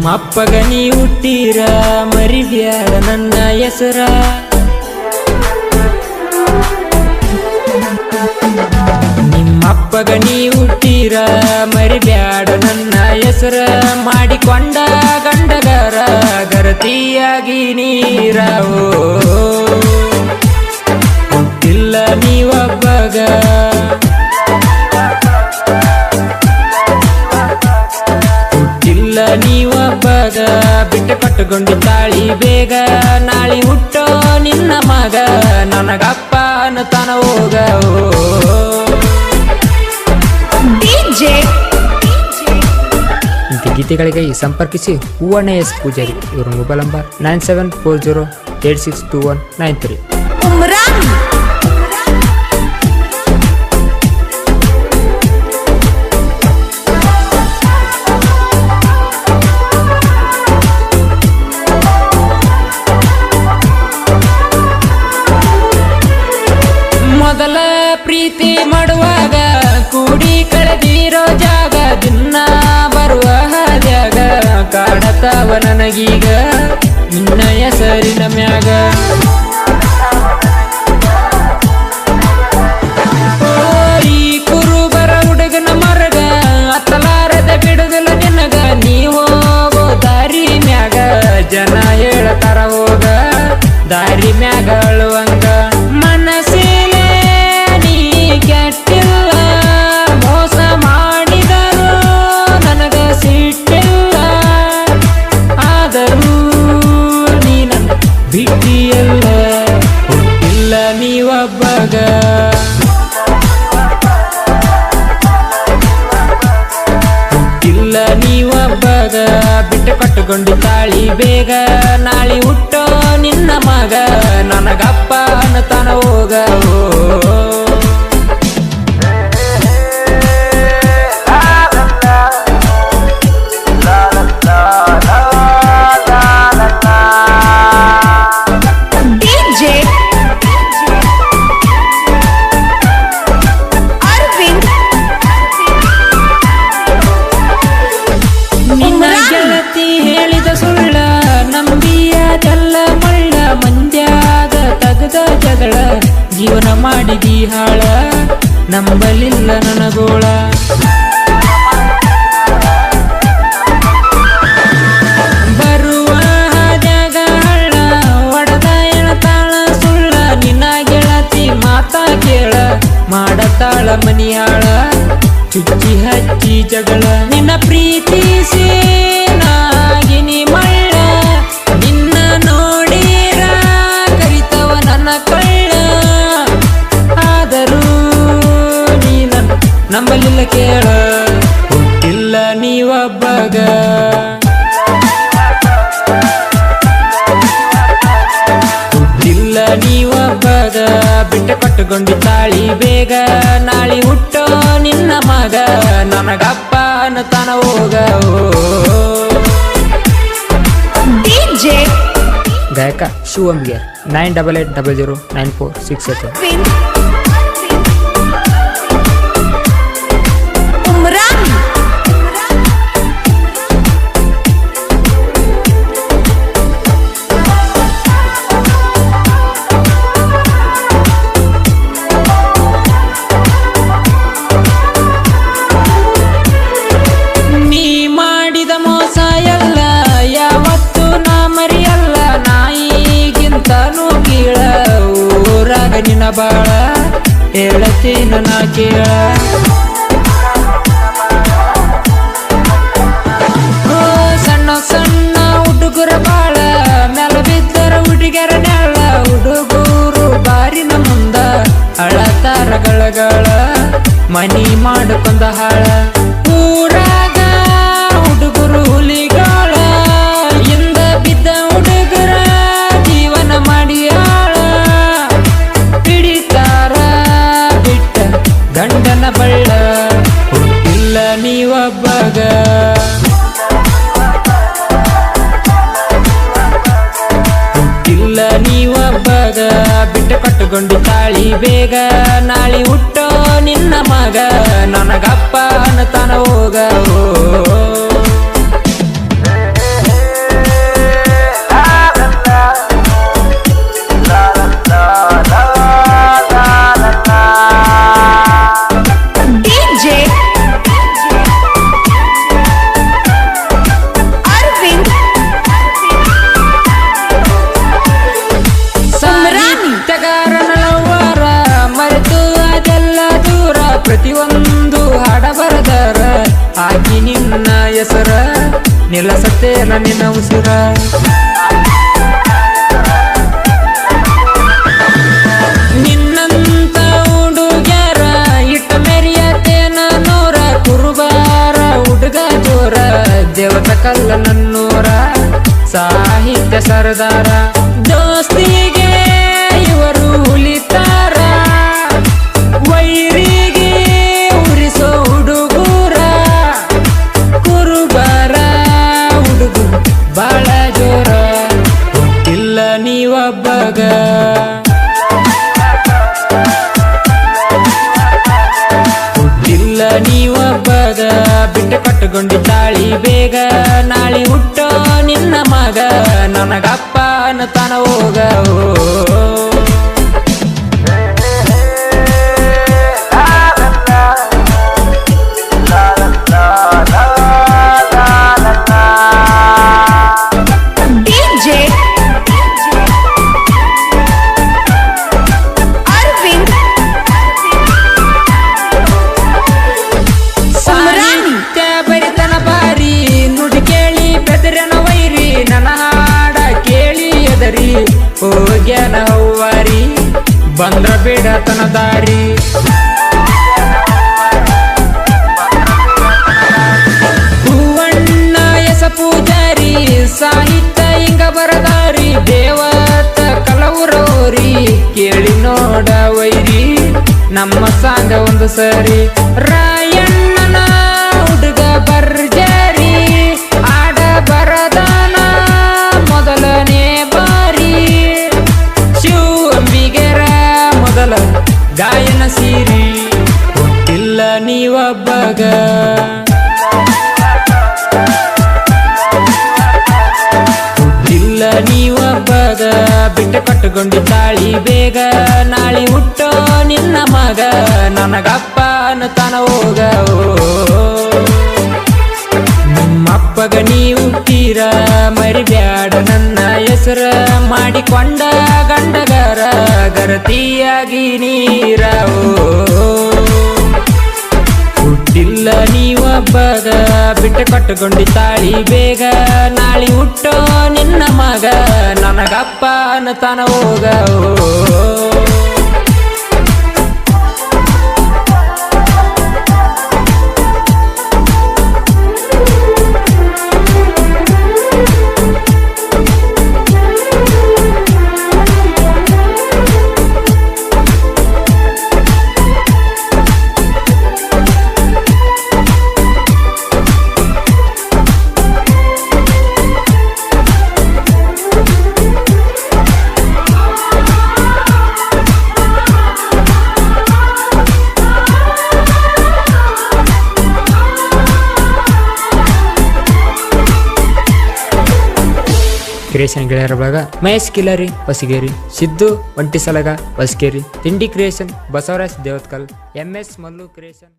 ನಿಮ್ಮಪ್ಪಗ ನೀ ಹುಟ್ಟಿರ ಮರಿಬ್ಯಾಡ ನನ್ನ ಹೆಸರ. ನಿಮ್ಮಪ್ಪಗ ನೀ ಹುಟ್ಟಿರ ಮರಿಬ್ಯಾಡ ನನ್ನ ಹೆಸರ. ಮಾಡಿಕೊಂಡ ಗಂಡಗರ ಗರತಿಯಾಗಿ ನೀರಾವೋ ಹುಟ್ಟಿಲ್ಲ ನೀವಬ್ಬಗ. ಹುಟ್ಟಿಲ್ಲ ನೀವಬ್ಬಗ ಬಿಟ್ಟ ಕಟ್ಟುಕೊಂಡು ತಾಳಿ ಬೇಗ. ನಾಳಿ ಹುಟ್ಟೋ ನಿನ್ನ ಮಗ ನನಗಪ್ಪ ಅನ್ನತಾನ ಹೋಗ. ಇಂಥ ಗೀತೆಗಳಿಗೆ ಸಂಪರ್ಕಿಸಿ ಹೂವಣ್ಣ ಎಸ್ ಪೂಜಾರಿ. ಇವರ ಮೊಬೈಲ್ ನಂಬರ್ 9740862193. ಮೊದಲ ಪ್ರೀತಿ ಮಾಡುವಾಗ ಕೂಡಿ ಕಳೆದಿರೋ ಜಾಗ ದಿನ ಬರುವ ಹಾದ್ಯಾಗ ಕಾಡತಾವ ನನಗೀಗ ನಿನ್ನ ಹೆಸರಿನ ಮ್ಯಾಗ. ಈ ಕುರುಬರ ಹುಡುಗನ ಮರಗ ಅತ್ತಲಾರದ ಬಿಡುದಿಲ್ಲ ನಿನಗ. ನೀ ಹೋಗೋ ದಾರಿ ಮ್ಯಾಗ ಜನ ಹೇಳ್ತಾರ ಹೋಗ ದಾರಿ ಮ್ಯಾಗ ಅಳುವಂಗ. ಮನಸ್ಸಿಲೆ ನೀ ಕೆಟ್ಟಿಲ್ಲ ಮೋಸ ಮಾಡಿದರು ನನಗ ಸಿಟ್ಟಿಲ್ಲ. ಆದರೂ ನೀ ನನ್ನ ಬಿಟ್ಟಿಯಲ್ಲ ಹುಟ್ಟಿಲ್ಲ ನೀವಬ್ಬಗ. ಹುಟ್ಟಿಲ್ಲ ನೀವಬ್ಬಗ ಬಿಟ್ಟು ಕಟ್ಟುಕೊಂಡು ತಾಳಿ ಬೇಗ. ನಾಳಿ ಹುಟ್ಟೋ ನಿನ್ನ ಮಗ ನನಗಪ್ಪ ಅನ್ನತಾನ ಹೋಗ. ನಿನ್ನ ಗೆಳತಿ ಹೇಳಿದ ಸುಳ್ಳ ನಂಬಿಯದೆಲ್ಲ ಮಳ್ಳ. ಮಂದ್ಯಾಗ ತಗದ ಜಗಳ ಜೀವನ ಮಾಡಿದಿ ಹಾಳ ನಂಬಲಿಲ್ಲ ನನಗೋಳ. ಬರುವ ಹಾದ್ಯಾಗ ಹಳ್ಳ ಒಡದ ಎಳತಾಳ ಸುಳ್ಳ. ನಿನ್ನ ಗೆಳತಿ ಮಾತಾ ಕೇಳ ಮಾಡತಾಳ ಮನಿಯಾಳ ಚುಚ್ಚಿ ಹಚ್ಚಿ ಜಗಳ. ನಿನ್ನ ಪ್ರೀತಿಸಿ ನಾಗಿನಿ ಮಳ್ಳ ನಿನ್ನ ನೋಡಿರ ಕರಿತವ ನನ್ನ ಕಳ್ಳ. ಆದರೂ ನೀ ನನ್ನ ನಂಬಲಿಲ್ಲ ಕೇಳ ಹುಟ್ಟಿಲ್ಲ ನೀವಬ್ಬಗ. ಹುಟ್ಟಿಲ್ಲ ನೀವಬ್ಬಗ ಬಿಟ್ಟ ಕಟ್ಟುಕೊಂಡು ತಾಳಿ ಬೇಗ. ನಾಳಿ ಹುಟ್ಟೋ ನಿನ್ನ ಮಗ ನನಗಪ್ಪ ಅನ್ನತಾನ ಹೋಗ. ಗಾಯಕ ಶಿವಂಬಿಗೆ 9880094687. ನಿನ್ನ ಬಾಳ ಹೇಳತೀನ ನಾ ಕೇಳ. ಸಣ್ಣ ಸಣ್ಣ ಹುಡುಗರ ಬಾಳ ಮೆಲ ಬಿದ್ದರ ಹುಡುಗರ ನೆಳ. ಹುಡುಗರು ಬಾರಿನ ಮುಂದ ಅಳತಾರ ಗಳಗಳ ಮನಿ ಮಾಡಕೊಂದ ಹಾಳ. ಊರಾಗ ಹುಡುಗರು ಹುಲಿಗಾಳ ಇಂದ ಬಿದ್ದ ಹುಡುಗರ ಜೀವನ ಮಾಡಿ ಹಾಳ. ಹಿಡಿತಾರ ಬಿಟ್ಟ ಗಂಡನ ಬಳ್ಳ ಹುಟ್ಟಿಲ್ಲ ನೀವಬ್ಬಗ. ಹುಟ್ಟಿಲ್ಲ ನೀವಬ್ಬಗ ಬಿಟ್ಟ ಕಟ್ಟುಕೊಂಡು ತಾಳಿ ಬೇಗ. ನಾಳಿ ಹುಟ್ಟೋ ನಿನ್ನ ಮಗ ನನಗಪ್ಪ ಅನ್ನತಾನ ಹೋಗ. ಹಾಕಿ ನಿನ್ನ ಹೆಸರ ನಿಲ್ಲಸತ್ತೇನ ನಿನ್ನ ಉಸಿರ. ನಿನ್ನಂತ ಹುಡುಗ್ಯಾರ ಇಟ್ಟ ಮೆರಿಯತೇನ ನೂರ ಕುರುಬಾರ ಹುಡುಗ ಜೋರ ದೇವತ ಕಲ್ಲ ನನ್ನೂರ ಸಾಹಿತ್ಯ ಸರದಾರ. ದೋಸ್ತಿಗೆ ಇವರು ಉಳಿತಾರ ವೈರಿಗೆ ಉರಿಸೋ ಹುಡುಗೂರ ಕುರುಬಾರ ಹುಡುಗರು ಬಾಳ ಜೋರ. ಇಲ್ಲ ನೀವೊಬ್ಬಗ ಇಲ್ಲ ನೀವೊಬ್ಬಗ ಬಿಟ್ಟು ಕಟ್ಟುಕೊಂಡಿದ್ದಾಳಿ ಬೇಗ ನಾಳೆ ಹುಟ್ಟೋ ನಿನ್ನ ಮಗ ನನಗಪ್ಪ ಅನ್ನತಾನ ಹೋಗ. ಹೋಗ್ಯಾನ ಹವ್ವಾರಿ ಬಂದ್ರ ಬೇಡತನ ದಾರಿ. ಹೂವಣ್ಣ ಎಸ ಪೂಜಾರಿ ಸಾಹಿತ್ಯ ಹಿಂಗ ಬರದಾರಿ ದೇವತ ಕಲವುರವರಿ ಕೇಳಿ ನೋಡ ವೈರಿ ನಮ್ಮ ಸಾಂಗ ಒಂದು ಸರಿ. ರಾಯಣ್ಣನ ಹುಡುಗ ಬರ್ಜಾರಿ ಆಡ ಬರದಾನ ಮೊದಲನೇ ಬಾರಿ ಶಿವಂಬಿಗೆರ ಮೊದಲ ಗಾಯನ ಸೀರಿ. ಇಲ್ಲ ನೀವೊಬ್ಬಗ ಇಲ್ಲ ನೀವೊಬ್ಬಗ ಬಿಟ್ಟು ಕಟ್ಟುಕೊಂಡಿದ್ದಾಳಿ ಬೇಗ ನಾಳೆ ಹುಟ್ಟೋ ನಿನ್ನ ಮಗ ನನಗಪ್ಪ ಅನ್ನತಾನ ಹೋಗ. ನಿಮ್ಮಪ್ಪಗ ನೀವು ತೀರ ಮರಿಬ್ಯಾಡ ನನ್ನ ಹೆಸರ ಮಾಡಿಕೊಂಡ ಗಂಡಗರ ಗರತಿಯಾಗಿ ನೀರವೋ. ಹುಟ್ಟಿಲ್ಲ ನೀವೊಬ್ಬಗ ಬಿಟ್ಟು ಕಟ್ಟುಕೊಂಡಿದ್ದಾಳಿ ಬೇಗ ನಾಳೆ ಹುಟ್ಟೋ ನಿನ್ನ ಮಗ ನನಗಪ್ಪ ಅನ್ನತಾನ ಹೋಗ. ಕ್ರಿಯೇಷನ್ ಗೆಳೆಯರ ಬಳಗ ಮಹೇಶ್ ಕಿಲಾರಿ ಹೊಸಗೇರಿ, ಸಿದ್ದು ಒಂಟಿಸಲಗ ಹೊಸಗೇರಿ, ತಿಂಡಿ creation Basavaraj Devatkal, MS Mallu creation.